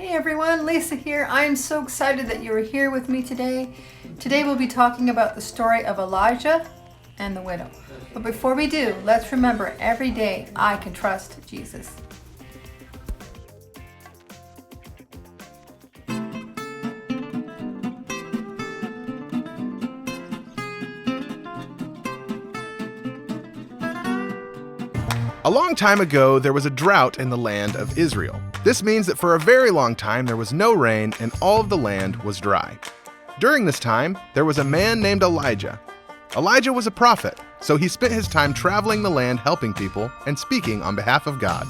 Hey everyone, Lisa here. I am so excited that you are here with me today. Today we'll be talking about the story of Elijah and the widow. But before we do, let's remember every day I can trust Jesus. A long time ago, there was a drought in the land of Israel. This means that for a very long time there was no rain and all of the land was dry. During this time, there was a man named Elijah. Elijah was a prophet, so he spent his time traveling the land helping people and speaking on behalf of God.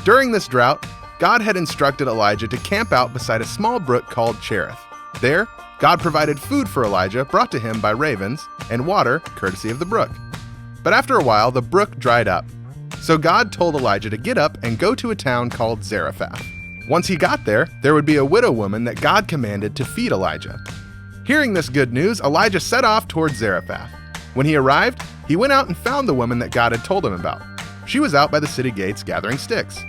During this drought, God had instructed Elijah to camp out beside a small brook called Cherith. There, God provided food for Elijah brought to him by ravens and water courtesy of the brook. But after a while, the brook dried up. So God told Elijah to get up and go to a town called Zarephath. Once he got there, there would be a widow woman that God commanded to feed Elijah. Hearing this good news, Elijah set off towards Zarephath. When he arrived, he went out and found the woman that God had told him about. She was out by the city gates gathering sticks.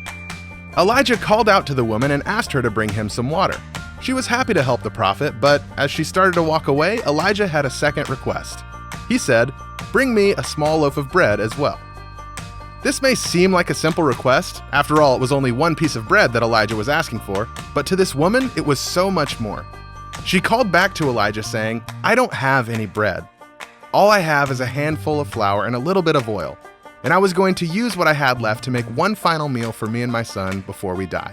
Elijah called out to the woman and asked her to bring him some water. She was happy to help the prophet, but as she started to walk away, Elijah had a second request. He said, "Bring me a small loaf of bread as well." This may seem like a simple request. After all, it was only one piece of bread that Elijah was asking for, but to this woman, it was so much more. She called back to Elijah saying, "I don't have any bread. All I have is a handful of flour and a little bit of oil, and I was going to use what I had left to make one final meal for me and my son before we die."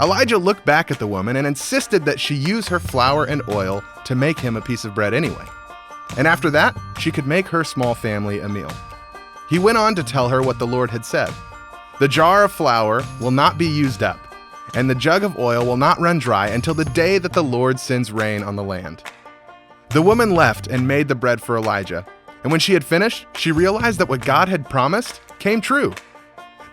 Elijah looked back at the woman and insisted that she use her flour and oil to make him a piece of bread anyway. And after that, she could make her small family a meal. He went on to tell her what the Lord had said. "The jar of flour will not be used up, and the jug of oil will not run dry until the day that the Lord sends rain on the land." The woman left and made the bread for Elijah, and when she had finished, she realized that what God had promised came true.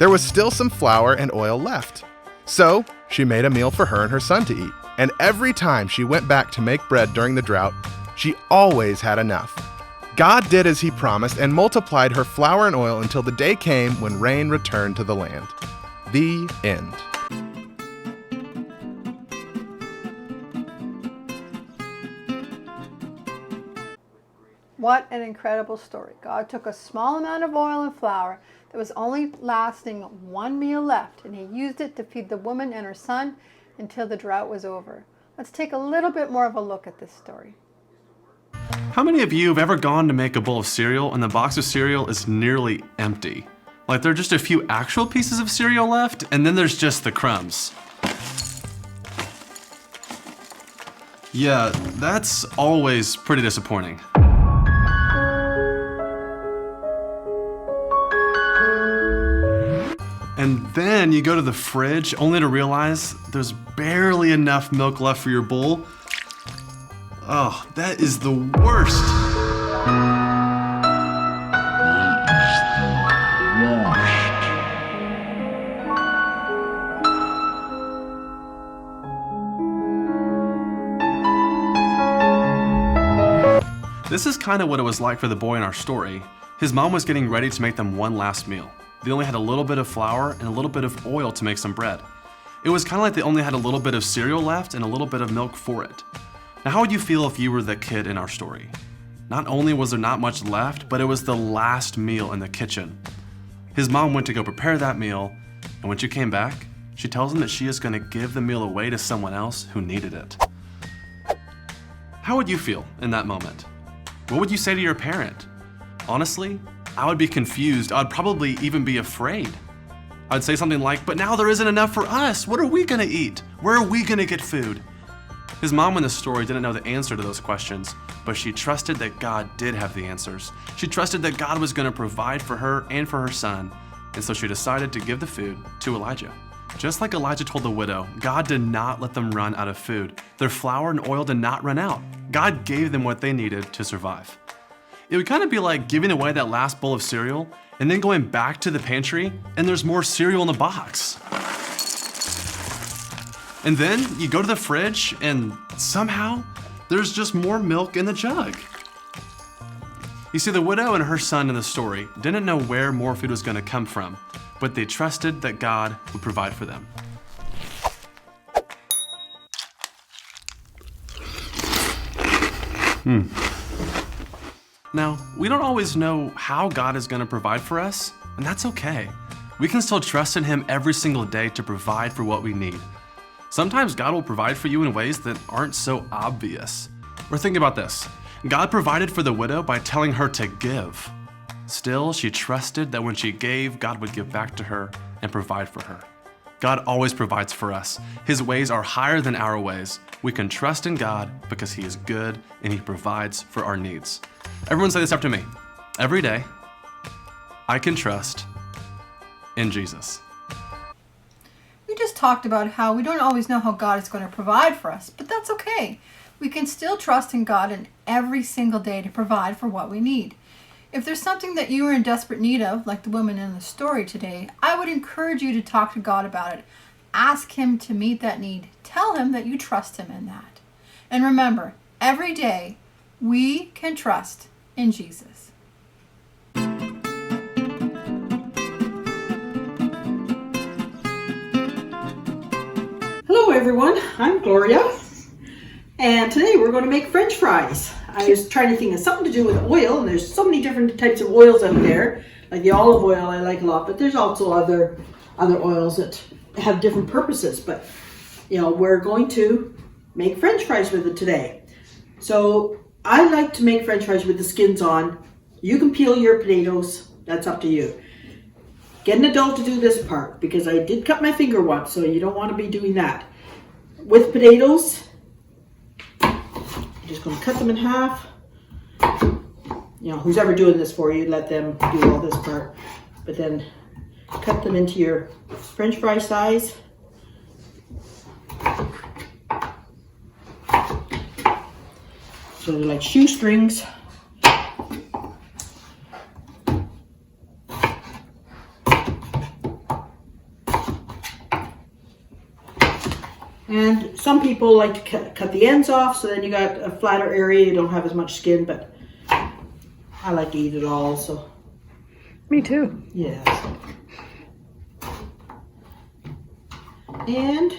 There was still some flour and oil left. So she made a meal for her and her son to eat, and every time she went back to make bread during the drought, she always had enough. God did as he promised and multiplied her flour and oil until the day came when rain returned to the land. The end. What an incredible story. God took a small amount of oil and flour that was only lasting one meal left, and he used it to feed the woman and her son until the drought was over. Let's take a little bit more of a look at this story. How many of you have ever gone to make a bowl of cereal and the box of cereal is nearly empty? Like there are just a few actual pieces of cereal left and then there's just the crumbs. Yeah, that's always pretty disappointing. And then you go to the fridge only to realize there's barely enough milk left for your bowl. Oh, that is the worst. This is kind of what it was like for the boy in our story. His mom was getting ready to make them one last meal. They only had a little bit of flour and a little bit of oil to make some bread. It was kind of like they only had a little bit of cereal left and a little bit of milk for it. Now, how would you feel if you were the kid in our story? Not only was there not much left, but it was the last meal in the kitchen. His mom went to go prepare that meal, and when she came back, she tells him that she is going to give the meal away to someone else who needed it. How would you feel in that moment? What would you say to your parent? Honestly, I would be confused. I'd probably even be afraid. I'd say something like, "But now there isn't enough for us. What are we going to eat? Where are we going to get food?" His mom in the story didn't know the answer to those questions, but she trusted that God did have the answers. She trusted that God was going to provide for her and for her son, and so she decided to give the food to Elijah. Just like Elijah told the widow, God did not let them run out of food. Their flour and oil did not run out. God gave them what they needed to survive. It would kind of be like giving away that last bowl of cereal and then going back to the pantry and there's more cereal in the box. And then you go to the fridge and somehow there's just more milk in the jug. You see, the widow and her son in the story didn't know where more food was going to come from, but they trusted that God would provide for them. Now, we don't always know how God is going to provide for us, and that's okay. We can still trust in Him every single day to provide for what we need. Sometimes God will provide for you in ways that aren't so obvious. Or think about this. God provided for the widow by telling her to give. Still, she trusted that when she gave, God would give back to her and provide for her. God always provides for us. His ways are higher than our ways. We can trust in God because He is good and He provides for our needs. Everyone say this after me. Every day, I can trust in Jesus. We just talked about how we don't always know how God is going to provide for us, but that's okay. We can still trust in God in every single day to provide for what we need. If there's something that you are in desperate need of, like the woman in the story today, I would encourage you to talk to God about it. Ask Him to meet that need. Tell Him that you trust Him in that. And remember, every day we can trust in Jesus. Hello everyone, I'm Gloria, and today we're going to make French fries. I was trying to think of something to do with oil, and there's so many different types of oils out there. Like the olive oil I like a lot, but there's also other oils that have different purposes. But we're going to make French fries with it today. So I like to make French fries with the skins on. You can peel your potatoes, that's up to you. Get an adult to do this part because I did cut my finger once, so you don't want to be doing that. With potatoes, I'm just going to cut them in half. Who's ever doing this for you, let them do all this part. But then cut them into your French fry size. So they're like shoestrings. And some people like to cut the ends off, so then you got a flatter area, you don't have as much skin, but I like to eat it all, so. Me too. Yes. And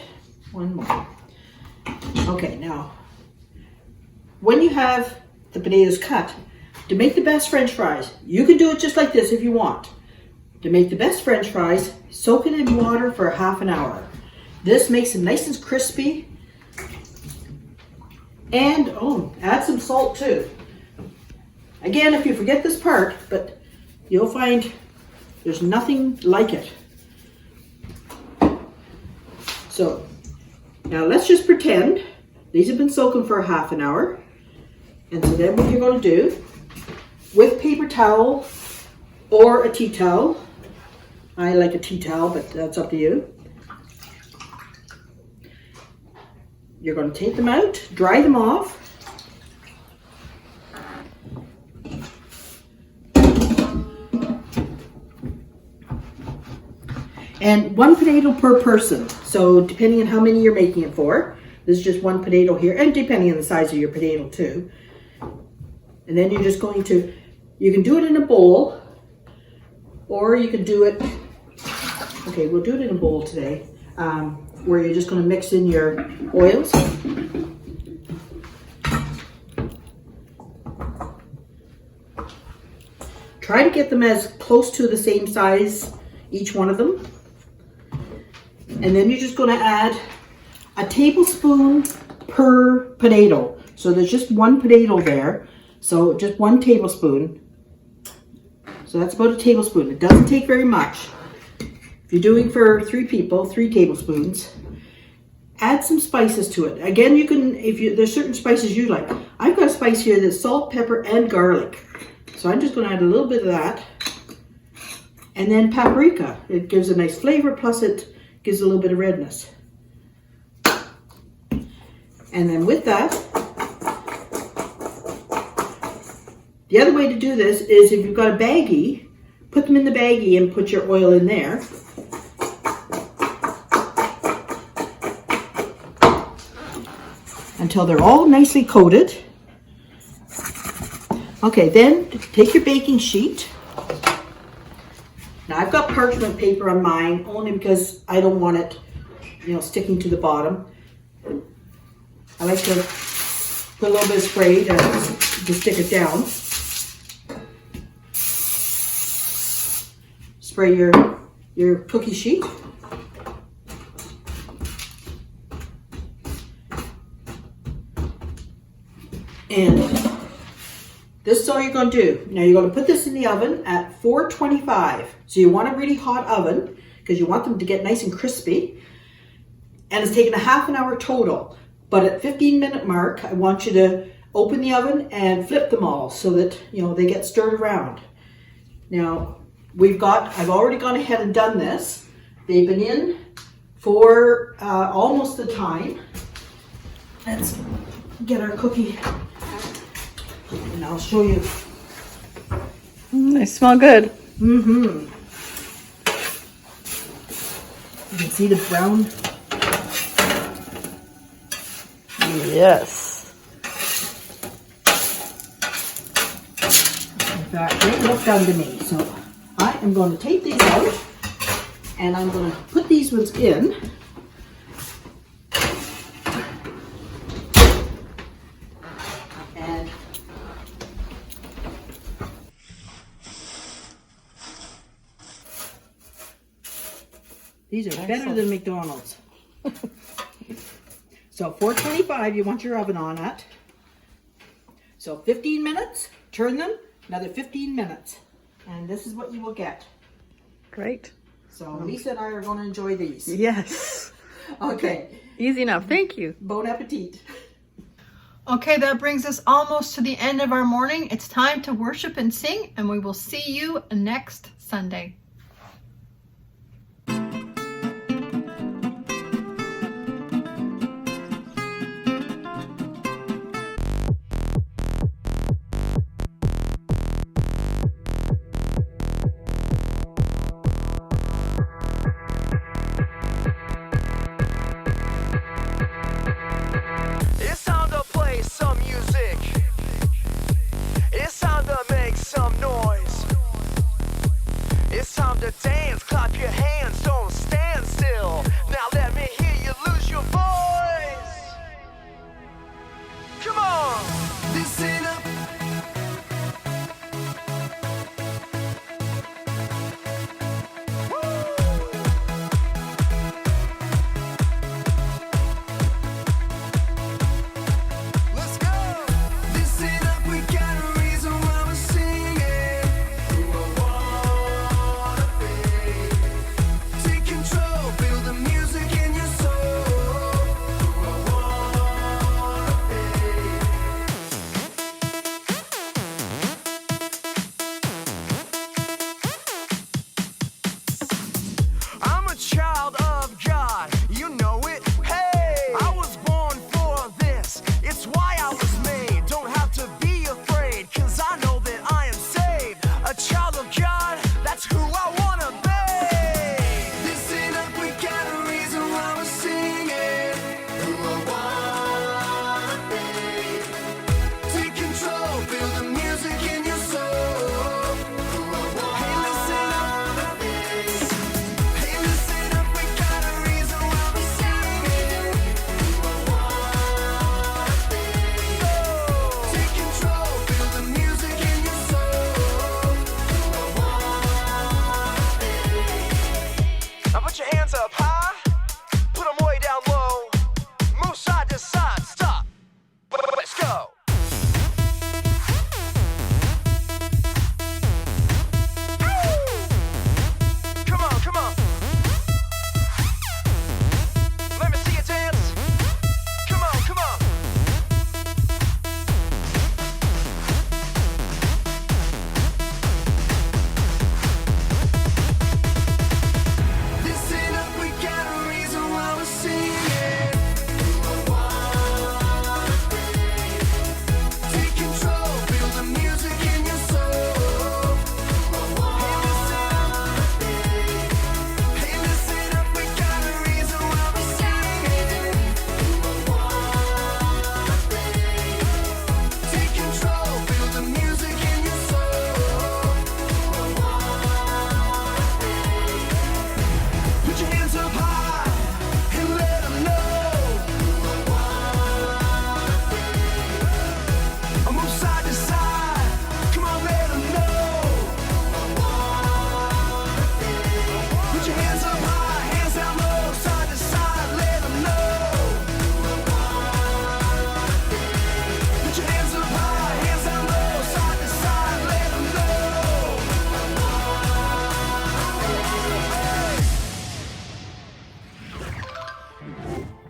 one more. Okay, now, when you have the potatoes cut, to make the best French fries, you can do it just like this if you want. To make the best French fries, soak it in water for half an hour. This makes them nice and crispy. And, add some salt too. Again, if you forget this part, but you'll find there's nothing like it. So, now let's just pretend these have been soaking for half an hour. And so then what you're going to do, with paper towel or a tea towel, I like a tea towel, but that's up to you. You're going to take them out, dry them off. And one potato per person. So depending on how many you're making it for, this is just one potato here, and depending on the size of your potato too. And then you're just going to, you can do it in a bowl, or you can do it, okay, we'll do it in a bowl today. Where you're just going to mix in your oils. Try to get them as close to the same size, each one of them. And then you're just going to add a tablespoon per potato. So there's just one potato there. So just 1 tablespoon. So that's about a tablespoon. It doesn't take very much. If you're doing for 3 people, 3 tablespoons. Add some spices to it. Again, you can, there's certain spices you like. I've got a spice here that's salt, pepper, and garlic. So I'm just going to add a little bit of that. And then paprika. It gives a nice flavor, plus it gives a little bit of redness. And then with that, the other way to do this is if you've got a baggie, put them in the baggie and put your oil in there. Until they're all nicely coated. Okay, then take your baking sheet. Now I've got parchment paper on mine only because I don't want it, sticking to the bottom. I like to put a little bit of spray to to stick it down. Spray your cookie sheet. And this is all you're going to do. Now you're going to put this in the oven at 425. So you want a really hot oven because you want them to get nice and crispy. And it's taking a half an hour total. But at 15-minute mark, I want you to open the oven and flip them all so that, you know, they get stirred around. Now, I've already gone ahead and done this. They've been in for almost the time. Let's get our cookie and I'll show you. They smell good. Mm-hmm. You can see the brown. Yes. In fact, they look done to me. So I am going to take these out and I'm going to put these ones in. And these are better than McDonald's. So 425 you want your oven on at. So 15 minutes, turn them, another 15 minutes. And this is what you will get. Great. So Lisa and I are going to enjoy these. Yes. Okay. Easy enough. Thank you. Bon appetit. Okay, that brings us almost to the end of our morning. It's time to worship and sing, and we will see you next Sunday. It's time to play some music. It's time to make some noise. It's time to dance, clap your hands, don't stand still. Now let me hear you lose your voice. Come on, listen up. Let's go. Listen up, we got a reason why we're singing. Who I wanna be. Take control, feel the music in your soul. Who I wanna be. I'm a child of God, you know it. Hey, I was born for this. It's why I was made. Don't have to be afraid, 'cause I know that I am saved. A child of God, that's who I wanna be. Listen up, we got a reason why we're singing. Who I wanna be. Take control, feel the music in your soul. Who I wanna Hey, listen up. Hey, listen up, we got a reason why we're singing. Who I wanna be. Take control, feel the music in your soul. Who I wanna be. Now put your hands up high.